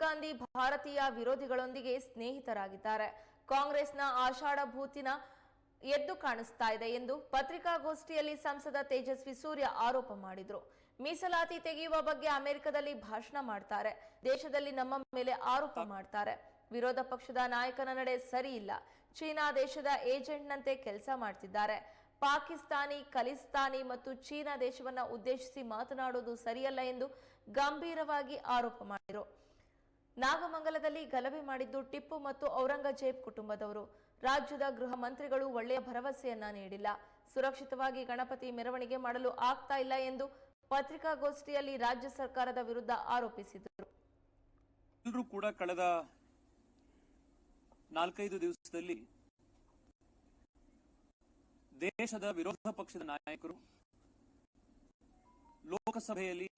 ಗಾಂಧಿ ಭಾರತೀಯ ವಿರೋಧಿಗಳೊಂದಿಗೆ ಸ್ನೇಹಿತರಾಗಿದ್ದಾರೆ. ಕಾಂಗ್ರೆಸ್ನ ಆಷಾಢಭೂತಿನ ಎದ್ದು ಕಾಣಿಸ್ತಾ ಇದೆ ಎಂದು ಪತ್ರಿಕಾಗೋಷ್ಠಿಯಲ್ಲಿ ಸಂಸದ ತೇಜಸ್ವಿ ಸೂರ್ಯ ಆರೋಪ ಮಾಡಿದ್ರು. ಮೀಸಲಾತಿ ತೆಗೆಯುವ ಬಗ್ಗೆ ಅಮೆರಿಕದಲ್ಲಿ ಭಾಷಣ ಮಾಡ್ತಾರೆ, ದೇಶದಲ್ಲಿ ನಮ್ಮ ಮೇಲೆ ಆರೋಪ ಮಾಡ್ತಾರೆ. ವಿರೋಧ ಪಕ್ಷದ ನಾಯಕನ ನಡೆ ಸರಿ ಇಲ್ಲ. ಚೀನಾ ದೇಶದ ಏಜೆಂಟ್ನಂತೆ ಕೆಲಸ ಮಾಡ್ತಿದ್ದಾರೆ. ಪಾಕಿಸ್ತಾನಿ, ಖಲಿಸ್ತಾನಿ ಮತ್ತು ಚೀನಾ ದೇಶವನ್ನ ಉದ್ದೇಶಿಸಿ ಮಾತನಾಡುವುದು ಸರಿಯಲ್ಲ ಎಂದು ಗಂಭೀರವಾಗಿ ಆರೋಪ ಮಾಡಿದರು. ನಾಗಮಂಗಲದಲ್ಲಿ ಗಲಭೆ ಮಾಡಿದ್ದು ಟಿಪ್ಪು ಮತ್ತು ಔರಂಗಜೇಬ್ ಕುಟುಂಬದವರು. ರಾಜ್ಯದ ಗೃಹ ಮಂತ್ರಿಗಳು ಒಳ್ಳೆಯ ಭರವಸೆಯನ್ನ ನೀಡಿಲ್ಲ. ಸುರಕ್ಷಿತವಾಗಿ ಗಣಪತಿ ಮೆರವಣಿಗೆ ಮಾಡಲು ಆಗ್ತಾ ಇಲ್ಲ ಎಂದು ಪತ್ರಿಕಾಗೋಷ್ಠಿಯಲ್ಲಿ ರಾಜ್ಯ ಸರ್ಕಾರದ ವಿರುದ್ಧ ಆರೋಪಿಸಿದರು. ಎಲ್ಲರೂ ಕೂಡ ಕಳೆದ 4-5 ದಿವಸದಲ್ಲಿ ದೇಶದ ವಿರೋಧ ಪಕ್ಷದ ನಾಯಕರು ಲೋಕಸಭೆಯಲ್ಲಿ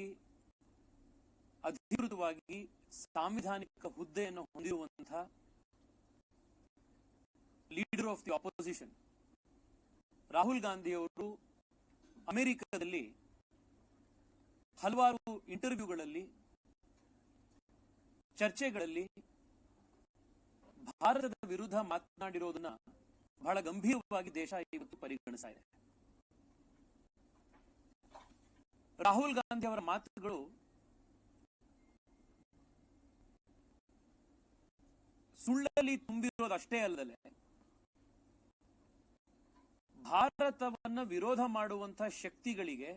ಅಧಿಕೃತವಾಗಿ ಸಾಂವಿಧಾನಿಕ ಹುದ್ದೆಯನ್ನು ಹೊಂದಿರುವಂತಹ leader of the opposition Rahul Gandhi ಅವರು ಅಮೆರಿಕದಲ್ಲಿ ಹಲವಾರು ಇಂಟರ್ವ್ಯೂಗಳಲ್ಲಿ, ಚರ್ಚೆಗಳಲ್ಲಿ ಭಾರತದ ವಿರುದ್ಧ ಮಾತನಾಡಿರೋದನ್ನ ಬಹಳ ಗಂಭೀರವಾಗಿ ದೇಶ ಇವತ್ತು ಪರಿಗಣಿಸ್ತಾ ಇದೆ. ರಾಹುಲ್ ಗಾಂಧಿ ಅವರ ಮಾತುಗಳು ಸುಳ್ಳಲ್ಲಿ ತುಂಬಿರೋದಷ್ಟೇ ಅಲ್ಲದೆ ಭಾರತವನ್ನ ವಿರೋಧ ಮಾಡುವಂತಹ ಶಕ್ತಿಗಳಿಗೆ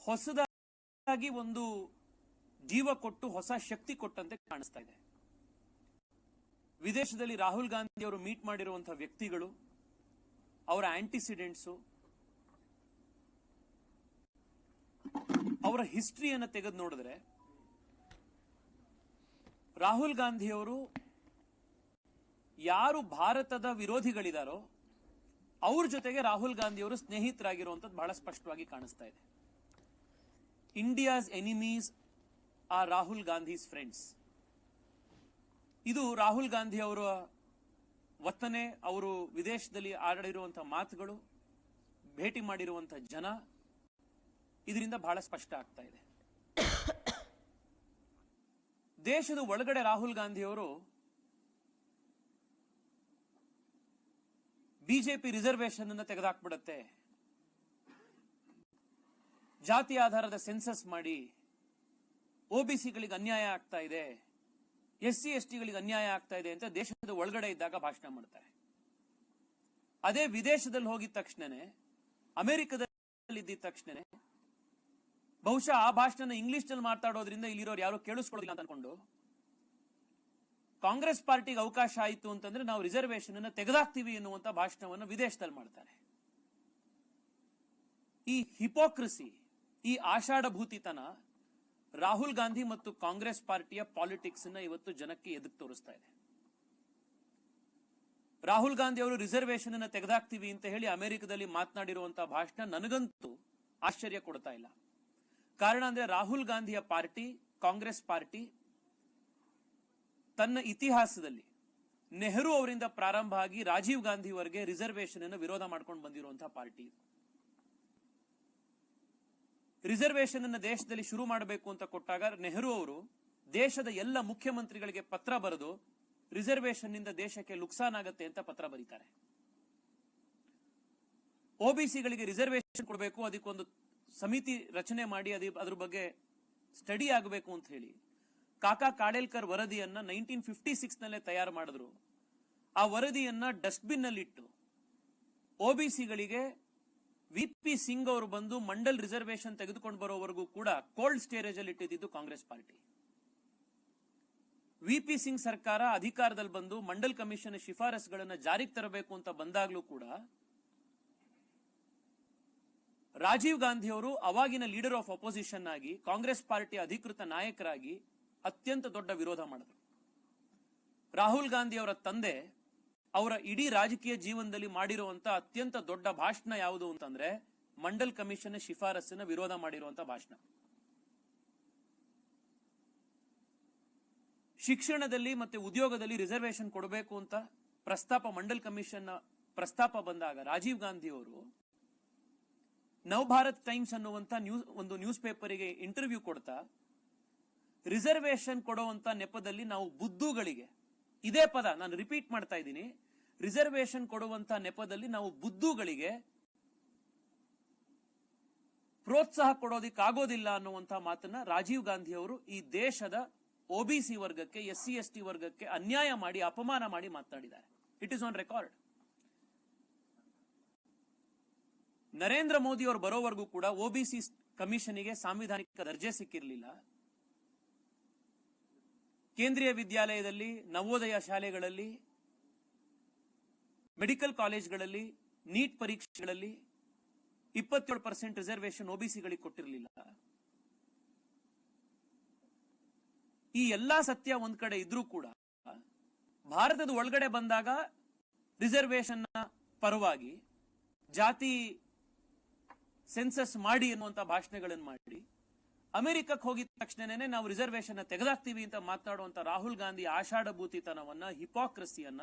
ಹೊಸದಾಗಿ ಒಂದು ಜೀವ ಕೊಟ್ಟು ಹೊಸ ಶಕ್ತಿ ಕೊಟ್ಟಂತೆ ಕಾಣಿಸ್ತಾ ಇದೆ. ವಿದೇಶದಲ್ಲಿ ರಾಹುಲ್ ಗಾಂಧಿ ಅವರು ಮೀಟ್ ಮಾಡಿರುವಂತಹ ವ್ಯಕ್ತಿಗಳು, ಅವರ ಆಂಟಿಸಿಡೆಂಟ್ಸು, ಅವರ ಹಿಸ್ಟ್ರಿಯನ್ನು ತೆಗೆದು ನೋಡಿದ್ರೆ ರಾಹುಲ್ ಗಾಂಧಿ ಅವರು ಯಾರು ಭಾರತದ ವಿರೋಧಿಗಳಿದಾರೋ ಅವ್ರ ಜೊತೆಗೆ ರಾಹುಲ್ ಗಾಂಧಿ ಅವರು ಸ್ನೇಹಿತರಾಗಿರುವಂತದ್ದು ಬಹಳ ಸ್ಪಷ್ಟವಾಗಿ ಕಾಣಿಸ್ತಾ ಇದೆ. India's enemies are Rahul Gandhi's friends. ಇದು ರಾಹುಲ್ ಗಾಂಧಿ ಅವರ ವರ್ತನೆ, ಅವರು ವಿದೇಶದಲ್ಲಿ ಆಡಿರುವಂತಹ ಮಾತುಗಳು, ಭೇಟಿ ಮಾಡಿರುವಂತಹ ಜನ, ಇದರಿಂದ ಬಹಳ ಸ್ಪಷ್ಟ ಆಗ್ತಾ ಇದೆ. ದೇಶದ ಒಳಗಡೆ ರಾಹುಲ್ ಗಾಂಧಿ ಅವರು ಬಿಜೆಪಿ ರಿಸರ್ವೇಶನ್ ಅನ್ನು ತೆಗೆದುಹಾಕ್ಬಿಡುತ್ತೆ, ಜಾತಿ ಆಧಾರದ ಸೆನ್ಸಸ್ ಮಾಡಿ ಒಬಿಸಿಗಳಿಗೆ ಅನ್ಯಾಯ ಆಗ್ತಾ ಇದೆ, SC STಗಳಿಗೆ ಅನ್ಯಾಯ ಆಗ್ತಾ ಇದೆ ಅಂತ ದೇಶದ ಒಳಗಡೆ ಇದ್ದಾಗ ಭಾಷಣ ಮಾಡ್ತಾರೆ. ಅದೇ ವಿದೇಶದಲ್ಲಿ ಹೋಗಿದ ತಕ್ಷಣನೇ, ಅಮೆರಿಕದಲ್ಲಿ ಇದ್ದ ತಕ್ಷಣನೇ ಬಹುಶಃ ಆ ಭಾಷಣ ಇಂಗ್ಲಿಷ್ ನಲ್ಲಿ ಮಾತಾಡೋದ್ರಿಂದ ಇಲ್ಲಿರೋರು ಯಾರು ಕೇಳಿಸ್ಕೊಳ್ಳಿಲ್ಲ ಅಂತ ಅನ್ಕೊಂಡು ಕಾಂಗ್ರೆಸ್ ಪಾರ್ಟಿಗೆ ಅವಕಾಶ ಆಯಿತು ಅಂತಂದ್ರೆ ನಾವು ರಿಸರ್ವೇಶನ್ ಅನ್ನು ತೆಗೆದಾಕ್ತೀವಿ ಎನ್ನುವಂತ ಭಾಷಣವನ್ನು ವಿದೇಶದಲ್ಲಿ ಮಾಡ್ತಾರೆ. ಈ ಹಿಪೋಕ್ರಸಿ, ಈ ಆಷಾಢಭೂತಿತನ ರಾಹುಲ್ ಗಾಂಧಿ ಮತ್ತು ಕಾಂಗ್ರೆಸ್ ಪಾರ್ಟಿಯ ಪಾಲಿಟಿಕ್ಸ್ ಅನ್ನ ಇವತ್ತು ಜನಕ್ಕೆ ಎದುರು ತೋರಿಸ್ತಾ ಇದೆ. ರಾಹುಲ್ ಗಾಂಧಿ ಅವರು ರಿಸರ್ವೇಶನ್ ಅನ್ನು ತೆಗೆದಾಕ್ತೀವಿ ಅಂತ ಹೇಳಿ ಅಮೆರಿಕದಲ್ಲಿ ಮಾತನಾಡಿರುವಂತಹ ಭಾಷಣ ನನಗಂತೂ ಆಶ್ಚರ್ಯ ಕೊಡ್ತಾ ಇಲ್ಲ. ಕಾರಣ ಅಂದ್ರೆ ರಾಹುಲ್ ಗಾಂಧಿಯ ಪಾರ್ಟಿ, ಕಾಂಗ್ರೆಸ್ ಪಾರ್ಟಿ, ತನ್ನ ಇತಿಹಾಸದಲ್ಲಿ ನೆಹರು ಅವರಿಂದ ಪ್ರಾರಂಭ ಆಗಿ ರಾಜೀವ್ ಗಾಂಧಿವರೆಗೆ ರಿಸರ್ವೇಶನ್ ಅನ್ನು ವಿರೋಧ ಮಾಡ್ಕೊಂಡು ಬಂದಿರುವಂತಹ ಪಾರ್ಟಿ. ರಿಸರ್ವೇಶನ್ ಅನ್ನು ದೇಶದಲ್ಲಿ ಶುರು ಮಾಡಬೇಕು ಅಂತ ಕೊಟ್ಟಾಗ ನೆಹರು ಅವರು ದೇಶದ ಎಲ್ಲ ಮುಖ್ಯಮಂತ್ರಿಗಳಿಗೆ ಪತ್ರ ಬರೆದು ರಿಸರ್ವೇಶನ್ ನಿಂದ ದೇಶಕ್ಕೆ ನುಕ್ಸಾನ್ ಆಗತ್ತೆ ಅಂತ ಪತ್ರ ಬರೀತಾರೆ. ಒಬಿಸಿಗಳಿಗೆ ರಿಸರ್ವೇಶನ್ ಕೊಡಬೇಕು, ಅದಕ್ಕೊಂದು ಸಮಿತಿ ರಚನೆ ಮಾಡಿ ಅದ್ರ ಬಗ್ಗೆ ಸ್ಟಡಿ ಆಗಬೇಕು ಅಂತ ಹೇಳಿ ಕಾಕಾ ಕಾಡೇಲ್ಕರ್ ವರದಿಯನ್ನ 1956 ನಲ್ಲೇ ತಯಾರು ಮಾಡಿದ್ರು. ಆ ವರದಿಯನ್ನ ಡಸ್ಟ್ಬಿನ್ ನಲ್ಲಿ ಇಟ್ಟು ಒಬಿಸಿಗಳಿಗೆ VP ಸಿಂಗ್ ಅವರು ಬಂದು ಮಂಡಲ್ ರಿಸರ್ವೇಶನ್ ತೆಗೆದುಕೊಂಡು ಬರೋವರೆಗೂ ಕೂಡ ಕೋಲ್ಡ್ ಸ್ಟೋರೇಜ್ ಅಲ್ಲಿ ಇಟ್ಟಿದ್ದು ಕಾಂಗ್ರೆಸ್ ಪಾರ್ಟಿ. VP ಸಿಂಗ್ ಸರ್ಕಾರ ಅಧಿಕಾರದಲ್ಲಿ ಬಂದು ಮಂಡಲ್ ಕಮಿಷನ್ ಶಿಫಾರಸುಗಳನ್ನು ಜಾರಿಗೆ ತರಬೇಕು ಅಂತ ಬಂದಾಗ್ಲೂ ಕೂಡ ರಾಜೀವ್ ಗಾಂಧಿ ಅವರು ಅವಾಗಿನ ಲೀಡರ್ ಆಫ್ ಅಪೋಸಿಷನ್ ಆಗಿ ಕಾಂಗ್ರೆಸ್ ಪಾರ್ಟಿಯ ಅಧಿಕೃತ ನಾಯಕರಾಗಿ ಅತ್ಯಂತ ದೊಡ್ಡ ವಿರೋಧ ಮಾಡಿದರು. ರಾಹುಲ್ ಗಾಂಧಿ ಅವರ ತಂದೆ ಅವರ ಇಡೀ ರಾಜಕೀಯ ಜೀವನದಲ್ಲಿ ಮಾಡಿರುವಂತ ಅತ್ಯಂತ ದೊಡ್ಡ ಭಾಷಣ ಯಾವುದು ಅಂತಂದ್ರೆ ಮಂಡಲ್ ಕಮಿಷನ್ ಶಿಫಾರಸ್ಸಿನ ವಿರೋಧ ಮಾಡಿರುವಂತ ಭಾಷಣ. ಶಿಕ್ಷಣದಲ್ಲಿ ಮತ್ತೆ ಉದ್ಯೋಗದಲ್ಲಿ ರಿಸರ್ವೇಶನ್ ಕೊಡಬೇಕು ಅಂತ ಪ್ರಸ್ತಾಪ, ಮಂಡಲ್ ಕಮಿಷನ್ ಪ್ರಸ್ತಾಪ ಬಂದಾಗ ರಾಜೀವ್ ಗಾಂಧಿ ಅವರು ನವಭಾರತ್ ಟೈಮ್ಸ್ ಅನ್ನುವಂತ ಒಂದು ನ್ಯೂಸ್ ಪೇಪರಿಗೆ ಇಂಟರ್ವ್ಯೂ ಕೊಡ್ತಾ ರಿಸರ್ವೇಶನ್ ಕೊಡುವಂತ ನೆಪದಲ್ಲಿ ನಾವು ಬುದ್ಧುಗಳಿಗೆ, ಇದೇ ಪದ ನಾನು ರಿಪೀಟ್ ಮಾಡ್ತಾ ಇದ್ದೀನಿ, ರಿಸರ್ವೇಶನ್ ಕೊಡುವಂತ ನೆಪದಲ್ಲಿ ನಾವು ಬುದ್ಧುಗಳಿಗೆ ಪ್ರೋತ್ಸಾಹ ಕೊಡೋದಿಕ್ಕಾಗೋದಿಲ್ಲ ಅನ್ನುವಂತ ಮಾತನ್ನ ರಾಜೀವ್ ಗಾಂಧಿ ಅವರು ಈ ದೇಶದ ಒಬಿಸಿ ವರ್ಗಕ್ಕೆ, SC ST ವರ್ಗಕ್ಕೆ ಅನ್ಯಾಯ ಮಾಡಿ, ಅಪಮಾನ ಮಾಡಿ ಮಾತನಾಡಿದ್ದಾರೆ. It is on record. Narendra Modi ಅವರು ಬರೋವರೆಗೂ ಕೂಡ ಒಬಿಸಿ ಕಮಿಷನ್ಗೆ ಸಾಂವಿಧಾನಿಕ ದರ್ಜೆ ಸಿಕ್ಕಿರಲಿಲ್ಲ. ಕೇಂದ್ರೀಯ ವಿದ್ಯಾಲಯದಲ್ಲಿ, ನವೋದಯ ಶಾಲೆಗಳಲ್ಲಿ, ಮೆಡಿಕಲ್ ಕಾಲೇಜ್ಗಳಲ್ಲಿ, ನೀಟ್ ಪರೀಕ್ಷೆಗಳಲ್ಲಿ 27% ರಿಸರ್ವೇಶನ್ ಒಬಿಸಿಗಳಿಗೆ ಕೊಟ್ಟಿರಲಿಲ್ಲ. ಈ ಎಲ್ಲಾ ಸತ್ಯ ಒಂದ್ ಕಡೆ ಇದ್ರೂ ಕೂಡ ಭಾರತದ ಒಳಗಡೆ ಬಂದಾಗ ರಿಸರ್ವೇಶನ್ ಪರವಾಗಿ ಜಾತಿ ಸೆನ್ಸಸ್ ಮಾಡಿ ಎನ್ನುವಂತ ಭಾಷಣಗಳನ್ನು ಮಾಡಿ ಅಮೆರಿಕಕ್ಕೆ ಹೋಗಿದ ತಕ್ಷಣನೇ ನಾವು ರಿಸರ್ವೇಶನ್ ತೆಗೆದಾಕ್ತೀವಿ ಅಂತ ಮಾತನಾಡುವಂತ ರಾಹುಲ್ ಗಾಂಧಿ ಆಷಾಢಭೂತಿತನವನ್ನ, ಹಿಪಾಕ್ರಸಿಯನ್ನ